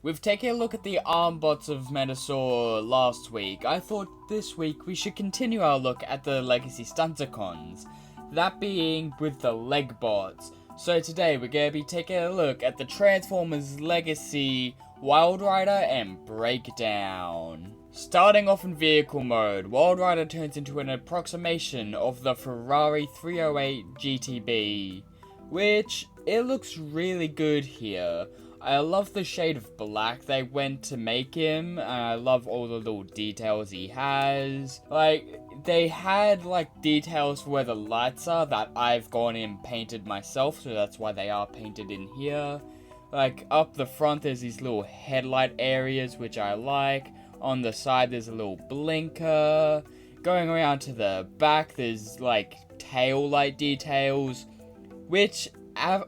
We've taken a look at the arm bots of Metasaur last week. I thought this week we should continue our look at the legacy stunticons, that being with the leg bots. So today we're going to be taking a look at the Transformers Legacy Wildrider and Breakdown. Starting off in vehicle mode, Wildrider turns into an approximation of the Ferrari 308 GTB, which it looks really good here. I love the shade of black they went to make him, and I love all the little details he has. Like, they had, like, details for where the lights are that I've gone in and painted myself, so that's why they are painted in here. Like, up the front there's these little headlight areas, which I like. On the side there's a little blinker. Going around to the back there's, like, tail light details, which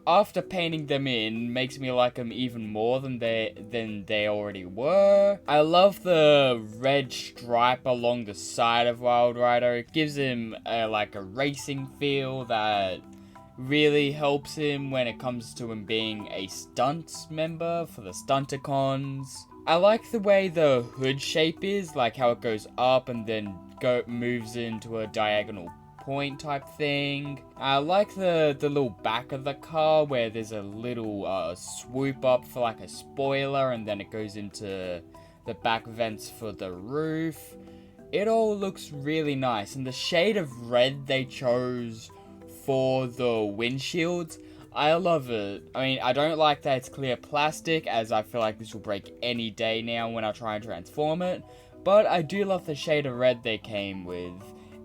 after painting them in, makes me like them even more than they already were. I love the red stripe along the side of Wildrider. It gives him like a racing feel that really helps him when it comes to him being a stunt member for the stunticons. I like the way the hood shape is, like how it goes up and then moves into a diagonal point type thing. I like the little back of the car where there's a little swoop up for like a spoiler, and then it goes into the back vents for the roof. It all looks really nice, and the shade of red they chose for the windshields, I love it. I mean, I don't like that it's clear plastic, as I feel like this will break any day now when I try and transform it, but I do love the shade of red they came with.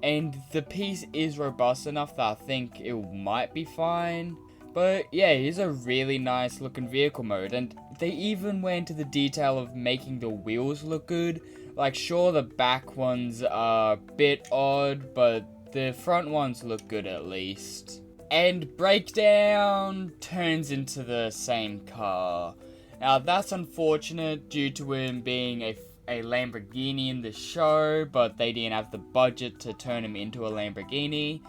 And the piece is robust enough that I think it might be fine. But yeah, here's a really nice looking vehicle mode. And they even went into the detail of making the wheels look good. Like, sure, the back ones are a bit odd, but the front ones look good at least. And Breakdown turns into the same car. Now, that's unfortunate due to him being a Lamborghini in the show, but they didn't have the budget to turn him into a Lamborghini.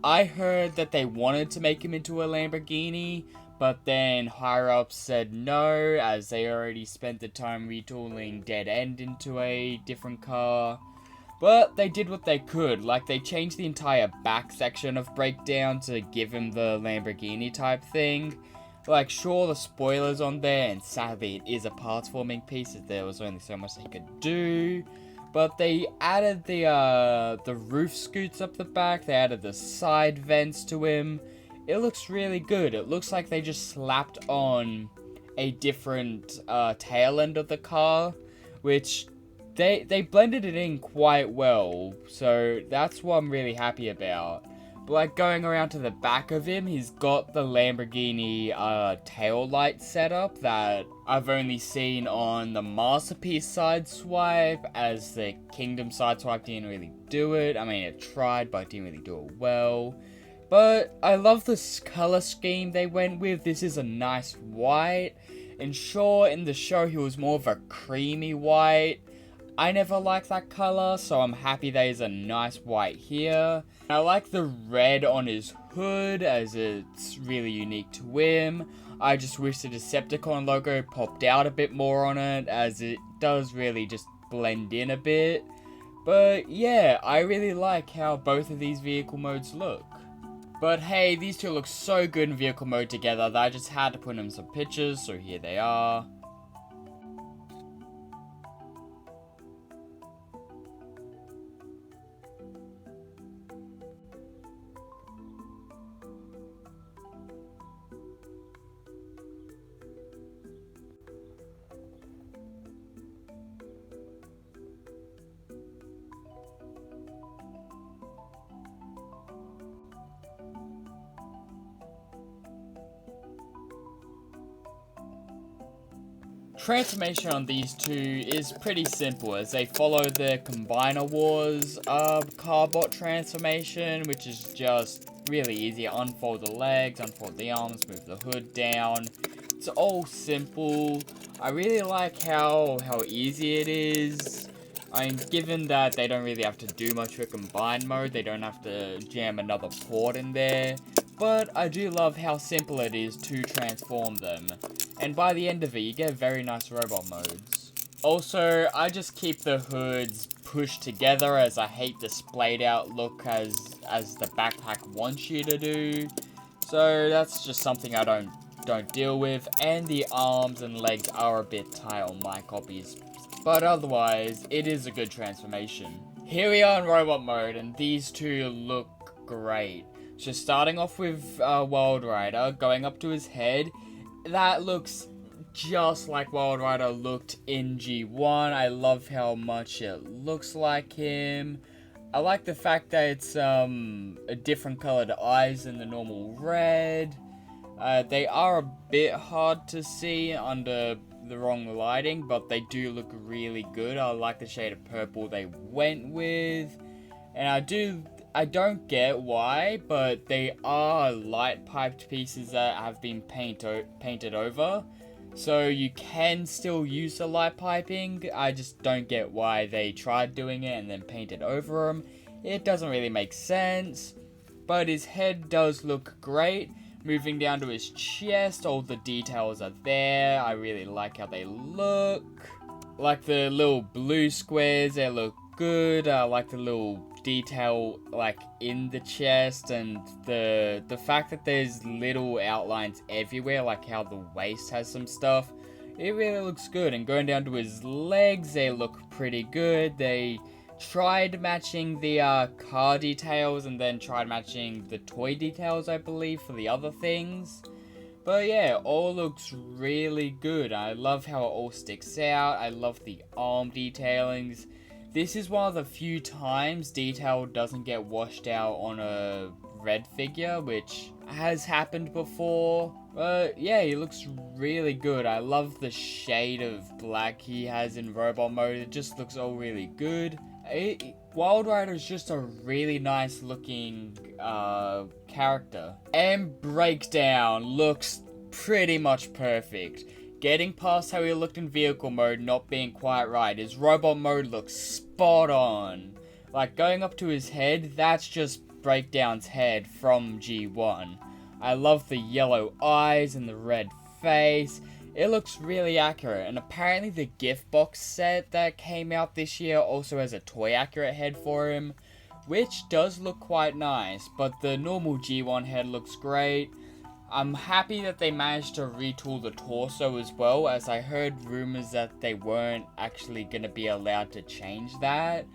I heard that they wanted to make him into a Lamborghini, but then higher-ups said no, as they already spent the time retooling Dead End into a different car. But they did what they could, like they changed the entire back section of Breakdown to give him the Lamborghini type thing. Like, sure, the spoiler's on there, and sadly it is a parts forming piece, as there was only so much they could do. But they added the roof scoots up the back, they added the side vents to him. It looks really good. It looks like they just slapped on a different tail end of the car, which they blended it in quite well, so that's what I'm really happy about. But like, going around to the back of him, he's got the Lamborghini tail light setup that I've only seen on the Masterpiece side swipe, as the Kingdom side swipe didn't really do it. I mean, it tried, but it didn't really do it well. But I love this color scheme they went with. This is a nice white, and sure, in the show he was more of a creamy white. I never liked that color, so I'm happy there's a nice white here. I like the red on his hood, as it's really unique to him. I just wish the Decepticon logo popped out a bit more on it, as it does really just blend in a bit. But yeah, I really like how both of these vehicle modes look. But hey, these two look so good in vehicle mode together that I just had to put in some pictures, so here they are. Transformation on these two is pretty simple, as they follow the Combiner Wars carbot transformation, which is just really easy. Unfold the legs, unfold the arms, move the hood down. It's all simple. I really like how easy it is. I mean, given that they don't really have to do much for combine mode, they don't have to jam another port in there. But I do love how simple it is to transform them. and by the end of it, you get very nice robot modes. Also, I just keep the hoods pushed together as I hate the splayed out look as the backpack wants you to do. So that's just something I don't deal with, and the arms and legs are a bit tight on my copies. But otherwise, it is a good transformation. Here we are in robot mode, and these two look great. So starting off with Wildrider, going up to his head, that looks just like Wildrider looked in G1. I love how much it looks like him. I like the fact that it's a different colored eyes than the normal red. They are a bit hard to see under the wrong lighting, but they do look really good. I like the shade of purple they went with, and I don't get why, but they are light piped pieces that have been painted over. So you can still use the light piping. I just don't get why they tried doing it and then painted over them. It doesn't really make sense. But his head does look great. Moving down to his chest, all the details are there. I really like how they look. Like the little blue squares, they look good. I like the little detail like in the chest, and the fact that there's little outlines everywhere, like how the waist has some stuff. It really looks good. And going down to his legs, they look pretty good. They tried matching the car details and then tried matching the toy details, I believe, for the other things. But yeah, all looks really good. I love how it all sticks out. I love the arm detailings. This is one of the few times detail doesn't get washed out on a red figure, which has happened before. But yeah, he looks really good. I love the shade of black he has in robot mode. It just looks all really good. Wildrider is just a really nice looking character. And Breakdown looks pretty much perfect. Getting past how he looked in vehicle mode not being quite right, his robot mode looks spot on. Like going up to his head, that's just Breakdown's head from G1. I love the yellow eyes and the red face. It looks really accurate, and apparently the gift box set that came out this year also has a toy accurate head for him, which does look quite nice, but the normal G1 head looks great. I'm happy that they managed to retool the torso as well, as I heard rumors that they weren't actually going to be allowed to change that,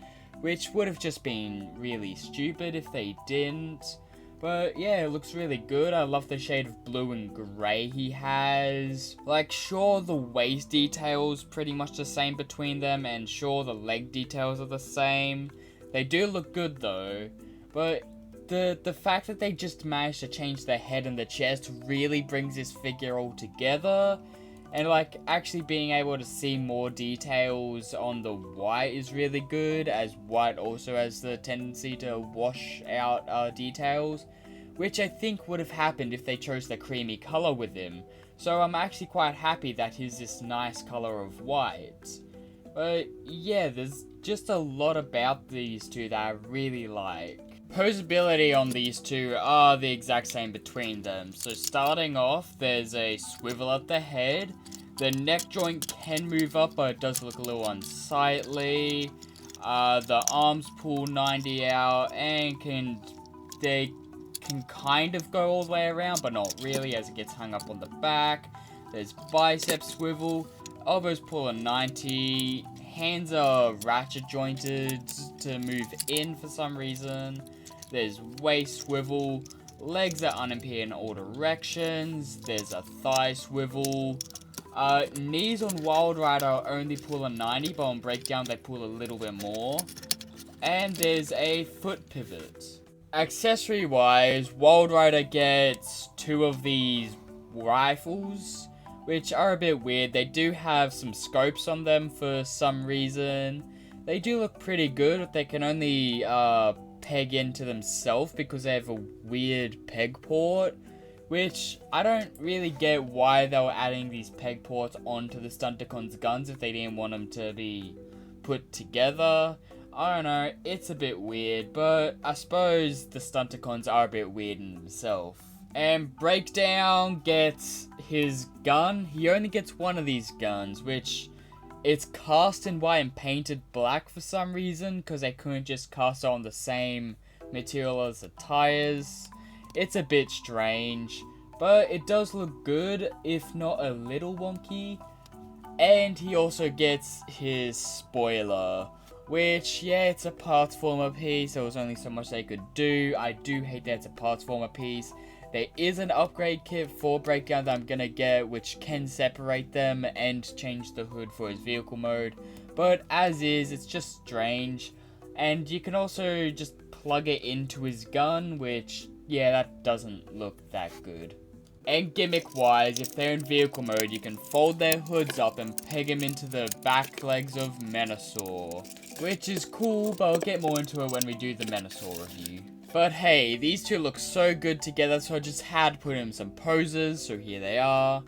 which would have just been really stupid if they didn't. But yeah, it looks really good. I love the shade of blue and grey he has. Like, sure, the waist details pretty much the same between them, and sure, the leg details are the same. They do look good though, but the fact that they just managed to change the head and the chest really brings this figure all together. And like actually being able to see more details on the white is really good, as white also has the tendency to wash out details, which I think would have happened if they chose the creamy color with him. So I'm actually quite happy that he's this nice color of white. But yeah, there's just a lot about these two that I really like. Posability on these two are the exact same between them. So starting off, there's a swivel at the head. The neck joint can move up, but it does look a little unsightly. The arms pull 90 out, and they can kind of go all the way around, but not really, as it gets hung up on the back. There's bicep swivel, elbows pull a 90, hands are ratchet jointed to move in for some reason. There's waist swivel, legs are unimpeded in all directions. There's a thigh swivel. Knees on Wildrider only pull a 90, but on Breakdown they pull a little bit more. And there's a foot pivot. Accessory wise, Wildrider gets 2 of these rifles, which are a bit weird. They do have some scopes on them for some reason. They do look pretty good, but they can only peg into themselves because they have a weird peg port, which I don't really get why they were adding these peg ports onto the Stunticon's guns if they didn't want them to be put together. I don't know, it's a bit weird, but I suppose the Stunticons are a bit weird in themselves. And Breakdown gets his gun. He only gets one of these guns, which it's cast in white and painted black for some reason, because they couldn't just cast it on the same material as the tires. It's a bit strange, but it does look good, if not a little wonky. And he also gets his spoiler, which, yeah, it's a parts former piece. There was only so much they could do. I do hate that it's a parts former piece. There is an upgrade kit for Breakdown that I'm gonna get, which can separate them and change the hood for his vehicle mode. But as is, it's just strange. And you can also just plug it into his gun, which, yeah, that doesn't look that good. And gimmick wise, if they're in vehicle mode, you can fold their hoods up and peg them into the back legs of Menasor. Which is cool, but I'll get more into it when we do the Menasor review. But hey, these two look so good together, so I just had to put in some poses, so here they are.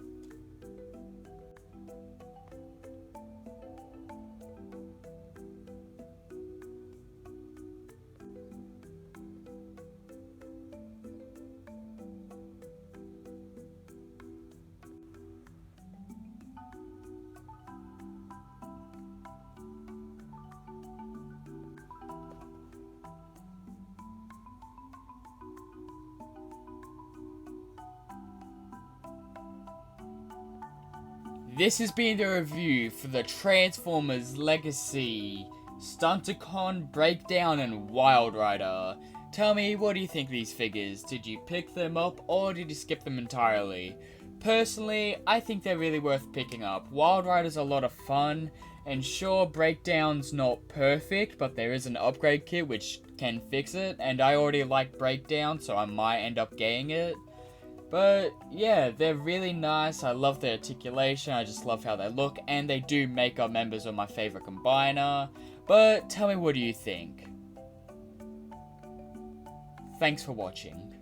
This has been the review for the Transformers Legacy, Stunticon, Breakdown, and Wildrider. Tell me, what do you think of these figures? Did you pick them up, or did you skip them entirely? Personally, I think they're really worth picking up. Wildrider's a lot of fun, and sure, Breakdown's not perfect, but there is an upgrade kit which can fix it, and I already like Breakdown, so I might end up getting it. But yeah, they're really nice. I love their articulation. I just love how they look. And they do make up members of my favorite combiner. But tell me, what do you think? Thanks for watching.